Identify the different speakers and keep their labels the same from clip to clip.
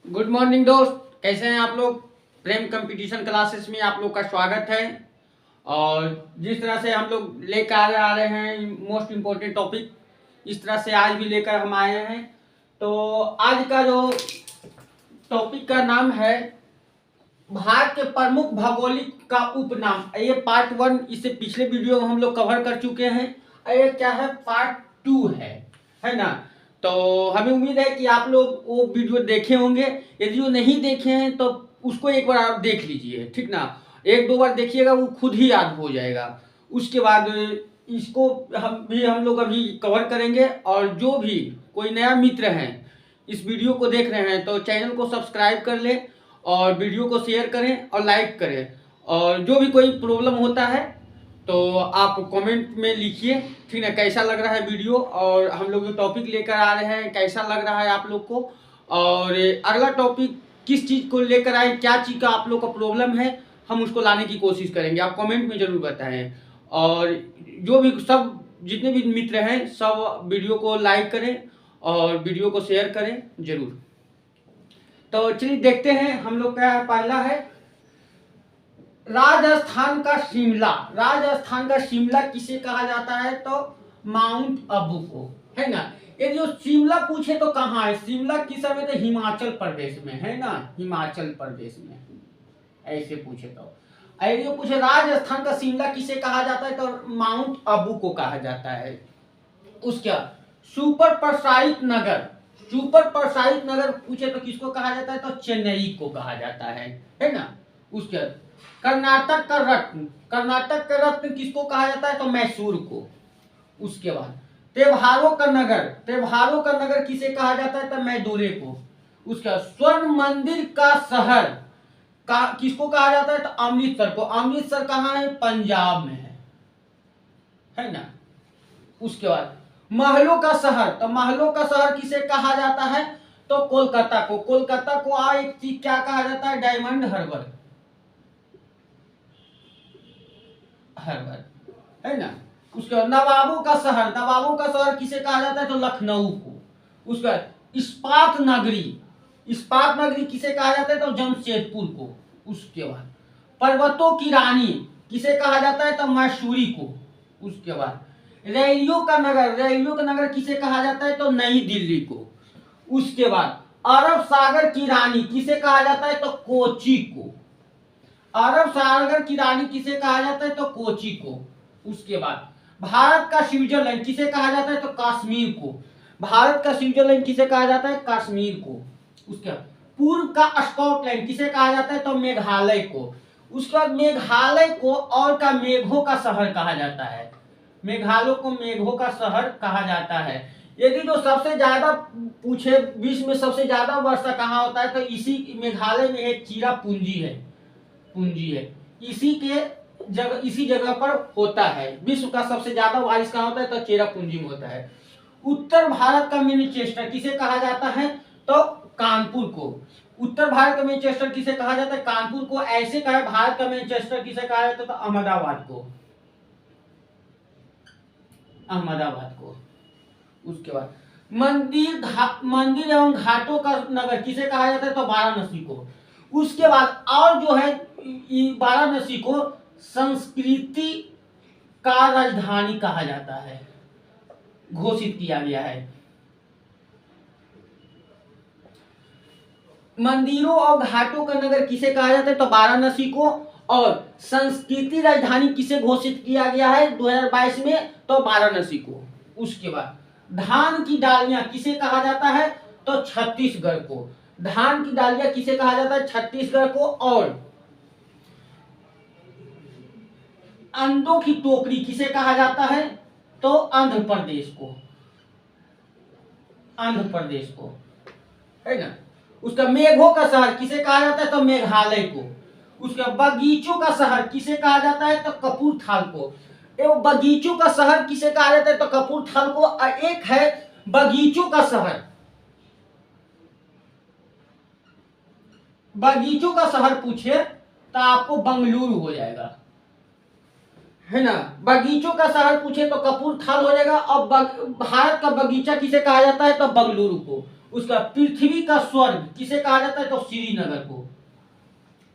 Speaker 1: Good morning दोस्त, कैसे हैं आप लोग। प्रेम कंपटीशन क्लासेस में आप लोग का स्वागत है। और जिस तरह से हम लोग लेकर आ रहे हैं मोस्ट इम्पोर्टेंट टॉपिक, इस तरह से आज भी लेकर हम आए हैं। तो आज का जो टॉपिक का नाम है भारत के प्रमुख भौगोलिक का उपनाम। ये पार्ट 1, इससे पिछले वीडियो में हम लोग कवर कर चुके हैं। ये क्या है, पार्ट 2 है ना। तो हमें उम्मीद है कि आप लोग वो वीडियो देखे होंगे। यदि वो नहीं देखे हैं तो उसको एक बार आप देख लीजिए, ठीक ना। एक दो बार देखिएगा, वो खुद ही याद हो जाएगा। उसके बाद इसको हम लोग अभी कवर करेंगे। और जो भी कोई नया मित्र हैं इस वीडियो को देख रहे हैं तो चैनल को सब्सक्राइब कर ले और वीडियो को शेयर करें और लाइक करें। और जो भी कोई प्रॉब्लम होता है तो आप कमेंट में लिखिए, ठीक है। कैसा लग रहा है वीडियो और हम लोग जो टॉपिक लेकर आ रहे हैं कैसा लग रहा है आप लोग को। और अगला टॉपिक किस चीज़ को लेकर आए, क्या चीज़ का आप लोग का प्रॉब्लम है, हम उसको लाने की कोशिश करेंगे। आप कमेंट में ज़रूर बताएं। और जो भी सब जितने भी मित्र हैं सब वीडियो को लाइक करें और वीडियो को शेयर करें जरूर। तो चलिए देखते हैं हम लोग का पहला है राजस्थान का शिमला। राजस्थान का शिमला किसे कहा जाता है तो माउंट आबू को, है ना। ये जो शिमला पूछे तो कहाँ है, शिमला किस समय तो हिमाचल प्रदेश में है ना, हिमाचल प्रदेश में। ऐसे पूछे तो जो पूछे राजस्थान का शिमला किसे कहा जाता है तो माउंट आबू को कहा जाता है। उसका सुपर प्रसारित नगर, सुपर प्रसारित नगर पूछे तो किसको कहा जाता है तो चेन्नई को कहा जाता है ना। उसके कर्नाटक का रत्न, कर्नाटक का रत्न किसको कहा जाता है तो मैसूर को। उसके बाद त्योहारों का नगर, त्योहारों का नगर किसे कहा जाता है तो मैदुरै को। उसका स्वर्ण मंदिर का शहर का किसको कहा जाता है तो अमृतसर को। अमृतसर कहाँ है, पंजाब में है ना। उसके बाद महलों का शहर, तो महलों का शहर किसे कहा जाता है तो कोलकाता को। कोलकाता को एक चीज क्या कहा जाता है, डायमंड हार्बर, हार्बर है ना। उसके बाद नवाबों का शहर, नवाबों का शहर किसे कहा जाता है तो लखनऊ को। उसके बाद इस्पात नगरी, इस्पात नगरी किसे कहा जाता है तो जमशेदपुर को। उसके बाद पर्वतों की रानी किसे कहा जाता है तो मैसूरी को। उसके बाद रैलियों का नगर, रैलियों का नगर किसे कहा जाता है तो नई दिल्ली को। उसके बाद अरब सागर की रानी किसे कहा जाता है तो कोची को। अरब सागर की रानी किसे कहा जाता है तो कोची को। उसके बाद भारत का स्विट्जरलैंड किसे कहा जाता है तो कश्मीर को। भारत का स्विट्जरलैंड किसे कहा जाता है कश्मीर को। उसके बाद पूर्व का स्कॉटलैंड किसे कहा जाता है तो मेघालय को। उसके बाद मेघालय को और का मेघों का शहर कहा जाता है, मेघालय को मेघों का शहर कहा जाता है। यदि जो सबसे ज्यादा पूछे विश्व में सबसे ज्यादा वर्षा कहाँ होता है तो इसी मेघालय में एक चिरापुंजी है, पूंजी है, इसी के जगह, इसी जगह पर होता है। विश्व का सबसे ज्यादा बारिश कहाँ होता है तो चेरापूंजी में होता है। उत्तर भारत का मैनचेस्टर किसे कहा जाता है तो कानपुर को। उत्तर भारत का मैनचेस्टर किसे कहा जाता है कानपुर को। ऐसे कहा भारत का मैनचेस्टर किसे कहा जाता है तो अहमदाबाद को, अहमदाबाद को। उसके बाद मंदिर एवं घाटों का नगर किसे कहा जाता है तो वाराणसी को। उसके बाद और जो है वाराणसी को संस्कृति का राजधानी कहा जाता है, घोषित किया गया है। मंदिरों और घाटों का नगर किसे कहा जाता है तो वाराणसी को। और संस्कृति राजधानी किसे घोषित किया गया है 2022 में तो वाराणसी को। उसके बाद धान की डालियां किसे कहा जाता है तो छत्तीसगढ़ को। धान की डालियां किसे कहा जाता है छत्तीसगढ़ को। और अंडों की टोकरी किसे कहा जाता है तो आंध्र प्रदेश को, आंध्र प्रदेश को, है ना। उसका मेघों का शहर किसे कहा जाता है तो मेघालय को। उसका बगीचों का शहर किसे कहा जाता है तो कपूरथाल को। एवं बगीचों का शहर किसे कहा जाता है तो कपूरथाल को। और एक है बगीचों का शहर, बगीचों का शहर पूछे तो आपको बंगलुरु हो जाएगा, है ना। बगीचों का शहर पूछे तो कपूरथाल हो जाएगा। और भारत का बगीचा किसे कहा जाता है तो बंगलुरु को। उसका पृथ्वी का स्वर्ग किसे कहा जाता है? तो श्रीनगर को।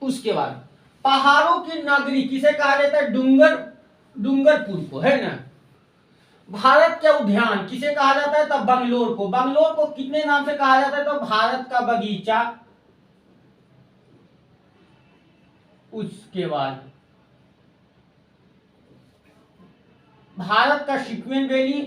Speaker 1: उसके बाद पहाड़ों की नगरी किसे कहा जाता है? डूंगरपुर को, है ना। भारत के उद्यान किसे कहा जाता है? तो बंगलोर को। बंगलोर को कितने नाम से कहा जाता है? तो भारत का बगीचा। उसके बाद भारत का सिक्वेन वैली।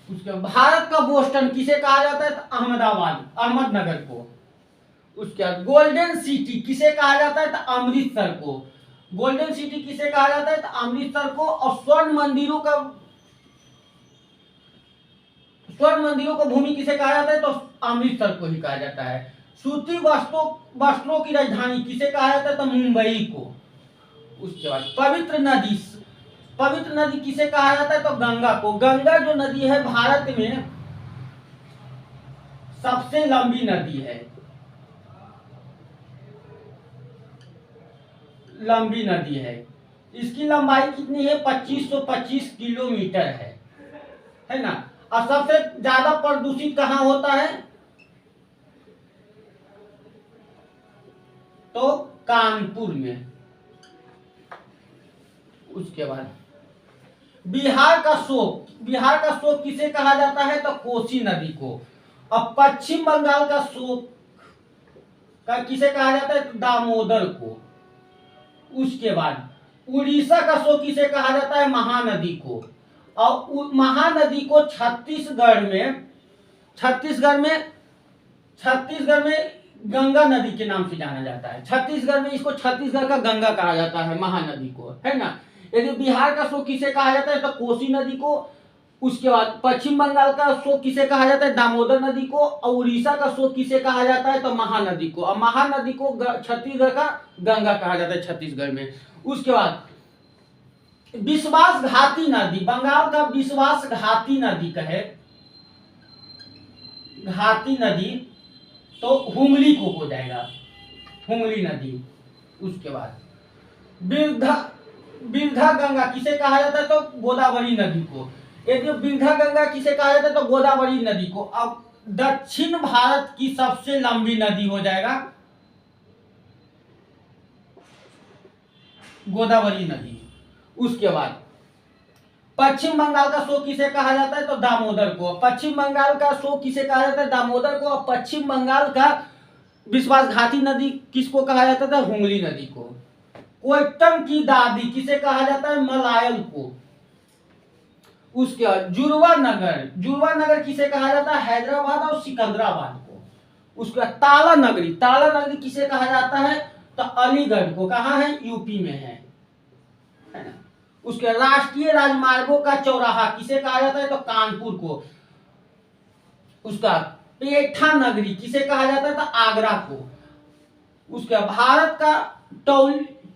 Speaker 1: उसके बाद भारत का बोस्टन किसे कहा जाता है? तो अहमदनगर को। उसके बाद गोल्डन सिटी किसे कहा जाता है? तो अमृतसर को। गोल्डन सिटी किसे कहा जाता है? तो अमृतसर को। और स्वर्ण मंदिरों को भूमि किसे कहा जाता है? तो अमृतसर को ही कहा जाता है। सूती वस्त्रों की राजधानी किसे कहा जाता है? तो मुंबई को। उसके बाद पवित्र नदी किसे कहा जाता है? तो गंगा को। गंगा जो नदी है भारत में सबसे लंबी नदी है। इसकी लंबाई कितनी है? 2525 किलोमीटर है ना। और सबसे ज्यादा प्रदूषित कहाँ होता है? तो कानपुर में। उसके बाद बिहार का शोक किसे कहा जाता है? तो कोसी नदी को। अब पश्चिम बंगाल का शोक किसे कहा जाता है? तो दामोदर को। उसके बाद उड़ीसा का शोक किसे कहा जाता है? महानदी को। और महानदी को छत्तीसगढ़ में गंगा नदी के नाम से जाना जाता है। छत्तीसगढ़ में इसको छत्तीसगढ़ का गंगा कहा जाता है, महानदी को, है ना। यदि बिहार का शोक किसे कहा जाता है? तो कोसी नदी को। उसके बाद पश्चिम बंगाल का शोक किसे कहा जाता है? दामोदर नदी को। और उड़ीसा का शोक किसे कहा जाता है? तो महानदी को। और महानदी को छत्तीसगढ़ का गंगा कहा जाता है, छत्तीसगढ़ में। उसके बाद विश्वासघाती नदी, बंगाल का विश्वासघाती नदी कहे घाती नदी, तो हुगली को हो जाएगा, हुगली नदी। उसके बाद बिरधा गंगा किसे कहा जाता है? तो गोदावरी नदी को। यदि बिरधा गंगा किसे कहा जाता है? तो गोदावरी नदी को। अब दक्षिण भारत की सबसे लंबी नदी हो जाएगा गोदावरी नदी। उसके बाद पश्चिम बंगाल का शोक किसे कहा जाता है? तो दामोदर को। पश्चिम बंगाल का शोक किसे कहा जाता है? दामोदर को। और पश्चिम बंगाल का विश्वासघाती नदी किसको कहा जाता था? हुगली नदी को। कोयटम की दादी किसे कहा जाता है? मलायल को। उसके बाद जुड़वा नगर किसे कहा जाता है? हैदराबाद और सिकंदराबाद को। उसके बाद ताला नगरी किसे कहा जाता है? तो अलीगढ़ को। कहाँ है? यूपी में है ना। उसके राष्ट्रीय राजमार्गों का चौराहा किसे कहा जाता है? तो कानपुर को। उसका पेठा नगरी किसे कहा जाता है? तो आगरा को। उसके भारत का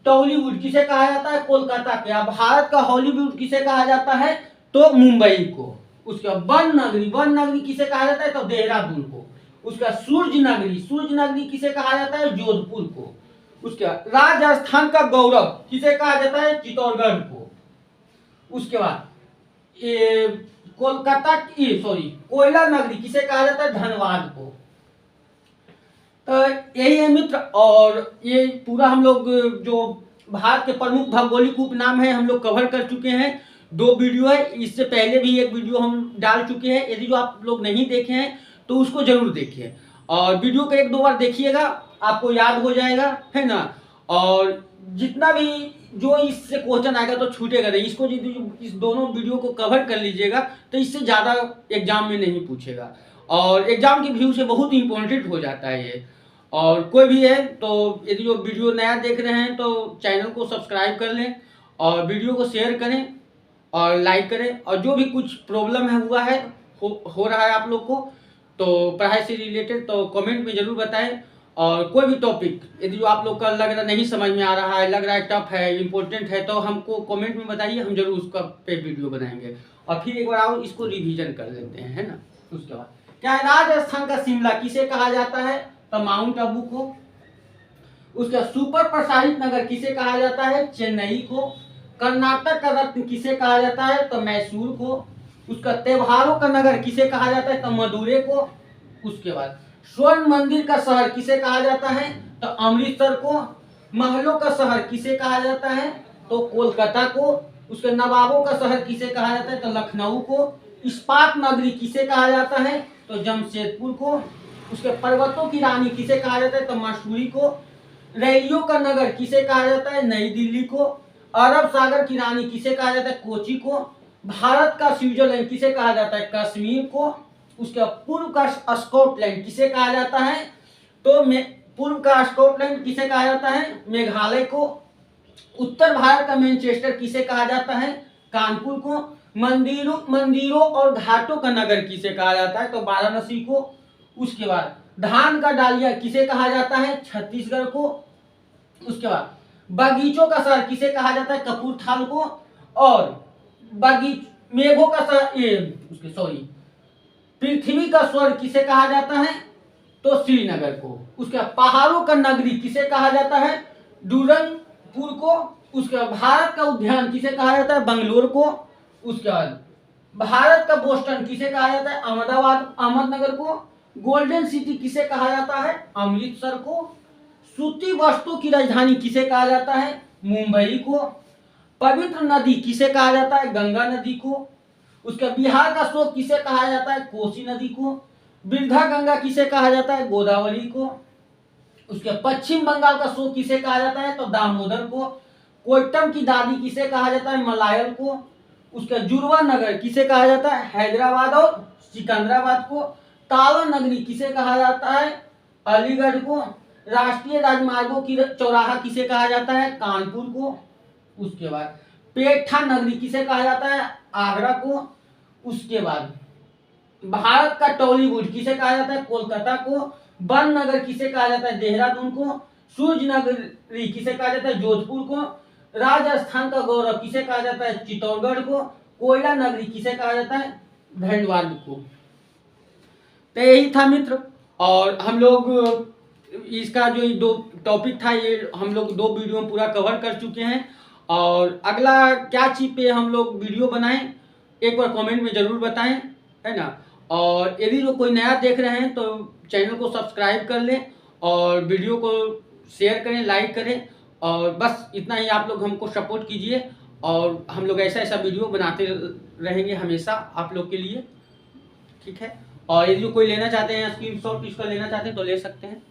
Speaker 1: टॉलीवुड किसे कहा जाता है? कोलकाता के। भारत का हॉलीवुड किसे कहा जाता है? तो मुंबई को। उसके वन नगरी किसे कहा जाता है? तो देहरादून को। उसका सूर्य नगरी किसे कहा जाता है? जोधपुर को। उसके राजस्थान का गौरव किसे कहा जाता है? चित्तौड़गढ़ को। उसके बाद कोयला नगरी किसे कहा जाता है? धनबाद को। तो यही है मित्र। और ये पूरा हम लोग जो भारत के प्रमुख भौगोलिक उपनाम है हम लोग कवर कर चुके हैं। 2 वीडियो है, इससे पहले भी एक वीडियो हम डाल चुके हैं। यदि जो आप लोग नहीं देखे हैं तो उसको जरूर देखिए। और वीडियो को 1-2 बार देखिएगा, आपको याद हो जाएगा, है ना। और जितना भी जो इससे क्वेश्चन आएगा तो छूटेगा नहीं। इसको यदि इस दोनों वीडियो को कवर कर लीजिएगा तो इससे ज़्यादा एग्जाम में नहीं पूछेगा। और एग्जाम की व्यू से बहुत इंपॉर्टेंट हो जाता है ये। और कोई भी है तो यदि जो वीडियो नया देख रहे हैं तो चैनल को सब्सक्राइब कर लें और वीडियो को शेयर करें और लाइक करें। और जो भी कुछ प्रॉब्लम है हुआ है हो रहा है आप लोग को तो पढ़ाई से रिलेटेड तो कमेंट में ज़रूर बताएं। और कोई भी टॉपिक यदि जो आप लोग का लग रहा नहीं समझ में आ रहा है, लग रहा है टफ है, इम्पोर्टेंट है, तो हमको कमेंट में बताइए, हम जरूर उसका पे वीडियो बनाएंगे। और फिर एक बार आओ इसको रिवीजन कर लेते हैं, है ना। उसके बाद क्या है? राजस्थान का शिमला किसे कहा जाता है? तो माउंट आबू को। उसका सुपर प्रसारित नगर किसे कहा जाता है? चेन्नई को। कर्नाटक का रत्न किसे कहा जाता है? तो मैसूर को। उसका त्योहारों का नगर किसे कहा जाता है? तो मदुरै को। उसके बाद स्वर्ण मंदिर का शहर किसे कहा जाता है, तो अमृतसर को। महलों का शहर किसे कहा जाता है, तो कोलकाता को। उसके नवाबों का शहर किसे कहा जाता है, तो लखनऊ को। इस्पात नगरी किसे कहा जाता है, तो जमशेदपुर को। उसके पर्वतों की रानी किसे कहा जाता है, तो मसूरी को। रैलियों का नगर किसे कहा जाता है, नई दिल्ली को। अरब सागर की रानी किसे कहा जाता है, कोची को। भारत का स्विट्जरलैंड किसे कहा जाता है, कश्मीर को। उसके पूर्व का स्कॉटलैंड किसे कहा जाता है, तो पूर्व का स्कॉटलैंड किसे कहा जाता है, मेघालय को। उत्तर भारत का मैनचेस्टर किसे कहा जाता है, कानपुर को। मंदिरों और घाटों का नगर किसे कहा जाता है, तो वाराणसी को। उसके बाद धान का डालिया किसे कहा जाता है, छत्तीसगढ़ को। उसके बाद बगीचों का शहर किसे कहा जाता है, कपूरथाल को। और मेघों का शहर उसके सॉरी पृथ्वी का स्वर्ग किसे कहा जाता है, तो श्रीनगर को। उसके बाद पहाड़ों का नगरी किसे कहा जाता है, डूरनपुर को। उसके बाद भारत का उद्यान किसे कहा जाता है, बंगलोर को। उसके बाद भारत का बोस्टन किसे कहा जाता है, अहमदनगर को। गोल्डन सिटी किसे कहा जाता है, अमृतसर को। सूती वस्त्रों की राजधानी किसे कहा जाता है, मुंबई को। पवित्र नदी किसे कहा जाता है, गंगा नदी को। उसका बिहार का स्रोत किसे कहा जाता है, कोसी नदी को। वृद्धा गंगा किसे कहा जाता है, गोदावरी को। उसके पश्चिम बंगाल का स्रोत किसे कहा जाता है, तो दामोदर को। कोयटम की दादी किसे कहा जाता है, मलायल को। उसका जुड़वा नगर किसे कहा जाता है, हैदराबाद और सिकंदराबाद को। ताला नगरी किसे कहा जाता है, अलीगढ़ को। राष्ट्रीय राजमार्गों की चौराहा किसे कहा जाता है, कानपुर को। उसके बाद पेठा नगरी किसे कहा जाता है, आगरा को। उसके बाद भारत का टॉलीवुड किसे कहा जाता है, कोलकाता को। वन नगर किसे कहा जाता है, देहरादून को। सूर्य नगरी किसे कहा जाता है, जोधपुर को। राजस्थान का गौरव किसे कहा जाता है, चित्तौड़गढ़ को। कोयला नगरी किसे कहा जाता है, धनबाद को। तो यही था मित्र, और हम लोग इसका जो दो टॉपिक था ये हम लोग 2 वीडियो में पूरा कवर कर चुके हैं। और अगला क्या चीज़ पे हम लोग वीडियो बनाएं एक बार कमेंट में ज़रूर बताएं, है ना। और यदि जो कोई नया देख रहे हैं तो चैनल को सब्सक्राइब कर लें और वीडियो को शेयर करें, लाइक करें। और बस इतना ही आप लोग हमको सपोर्ट कीजिए, और हम लोग ऐसा ऐसा वीडियो बनाते रहेंगे हमेशा आप लोग के लिए, ठीक है। और यदि कोई लेना चाहते हैं स्क्रीनशॉट इसका लेना चाहते हैं तो ले सकते हैं।